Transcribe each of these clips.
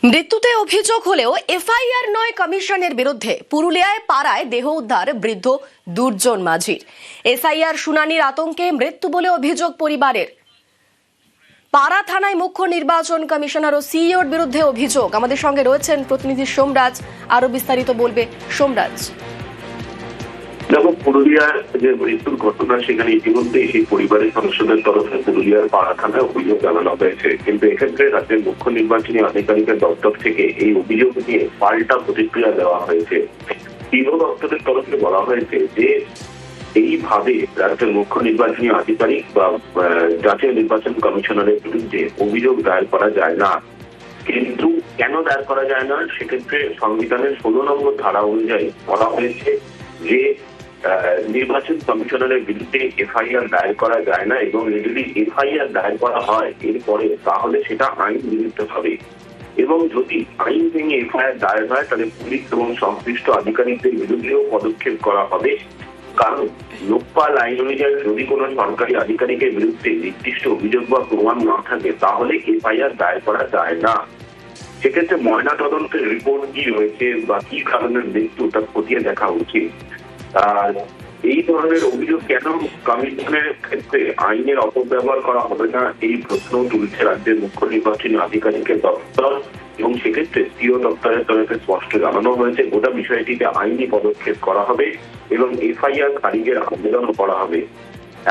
মৃত্যুতে অভিযোগ হলেও এফআইআর নয় কমিশনের বিরুদ্ধে পুরুলিয়ায় পাড়ায় দেহ উদ্ধার বৃদ্ধ দুর্জন মাঝির। এসআইআর শুনানির আতঙ্কে মৃত্যু বলে অভিযোগ পরিবারের। পাড়া থানায় মুখ্য নির্বাচন কমিশনার ও সিইওর বিরুদ্ধে অভিযোগ। আমাদের সঙ্গে রয়েছেন প্রতিনিধি সোমরাজ, আরো বিস্তারিত বলবে সোমরাজ। দেখো, পুরুলিয়ার যে মৃত্যুর ঘটনা সেখানে ইতিমধ্যে সেই পরিবারের সদস্যদের তরফে পুরুলিয়ার পাড়া থানায় অভিযোগ জানানো হয়েছে, কিন্তু এক্ষেত্রে রাজ্যের মুখ্য নির্বাচনী আধিকারিকের দপ্তর থেকে এই অভিযোগ নিয়ে পাল্টা প্রতিক্রিয়া দেওয়া হয়েছে। সিইও দপ্তরের তরফে বলা হয়েছে যে এইভাবে রাজ্যের মুখ্য নির্বাচনী আধিকারিক বা জাতীয় নির্বাচন কমিশনারের বিরুদ্ধে অভিযোগ দায়ের করা যায় না। কিন্তু কেন দায়ের করা যায় না, সেক্ষেত্রে সংবিধানের 16 নম্বর ধারা অনুযায়ী বলা হয়েছে যে নির্বাচন কমিশনারের বিরুদ্ধে এফআইআর দায়ের করা যায় না, এবং যদি এফআইআর দায়ের করা হয় এরপরে তাহলে সেটা আইন বিরুদ্ধ হবে, এবং যদি আইন ভেঙে এফআইআর দায়ের হয় তাহলে পুলিশ এবং সংশ্লিষ্ট আধিকারিকদের বিরুদ্ধেও পদক্ষেপ করা হবে। কারণ লোকপাল আইন অনুযায়ী যদি কোনো সরকারি আধিকারিকের বিরুদ্ধে নির্দিষ্ট অভিযোগ বা প্রমাণ না থাকে তাহলে এফআইআর দায়ের করা যায় না। সেক্ষেত্রে ময়না তদন্তের রিপোর্ট কি রয়েছে বা কি কারণের মৃত্যু তা খতিয়ে দেখা উচিত। আর এই ধরনের অভিযোগ কেন কমিশনের ক্ষেত্রে আইনের অপব্যবহার করা হবে না, এই প্রশ্ন তুলছে রাজ্যের মুখ্য নির্বাচনী আধিকারিকের দপ্তর, এবং সেক্ষেত্রে সিইও দপ্তরের তরফে স্পষ্ট জানানো হয়েছে গোটা বিষয়টিতে আইনি পদক্ষেপ করা হবে এবং এফআইআর খারিজের আবেদনও করা হবে।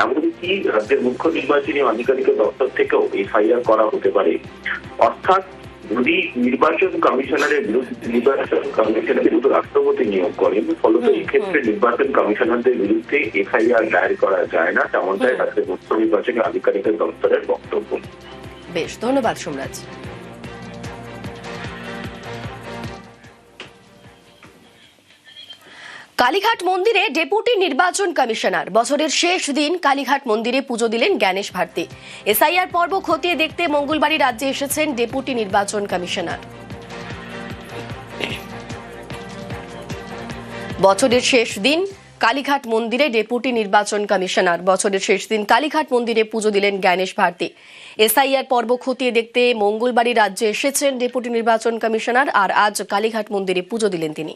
এমনকি রাজ্যের মুখ্য নির্বাচনী আধিকারিকের দপ্তর থেকেও এফআইআর করা হতে পারে। অর্থাৎ যদি নির্বাচন কমিশনারের বিরুদ্ধে রাষ্ট্রপতি নিয়োগ করেন, ফলত এই ক্ষেত্রে নির্বাচন কমিশনারদের বিরুদ্ধে এফআইআর দায়ের করা যায় না, তেমনটাই রাজ্যের মুখ্য নির্বাচনী আধিকারিকের দপ্তরের বক্তব্য। বেশ, ধন্যবাদ সোমরাজ। কালীঘাট মন্দিরে ডেপুটি নির্বাচন কমিশনার বছরের শেষ দিন কালীঘাট মন্দিরে পুজো দিলেন জ্ঞানেশ ভারতী। এসআইআর পর্ব খতিয়ে দেখতে মঙ্গলবারই রাজ্যে এসেছেন ডেপুটি নির্বাচন কমিশনার। বছরের শেষ দিন কালীঘাট মন্দিরে ডেপুটি নির্বাচন কমিশনার বছরের শেষ দিন কালীঘাট মন্দিরে পুজো দিলেন জ্ঞানেশ ভারতী। এসআইআর পর্ব খতিয়ে দেখতে মঙ্গলবারই রাজ্যে এসেছেন ডেপুটি নির্বাচন কমিশনার, আর আজ কালীঘাট মন্দিরে পুজো দিলেন তিনি।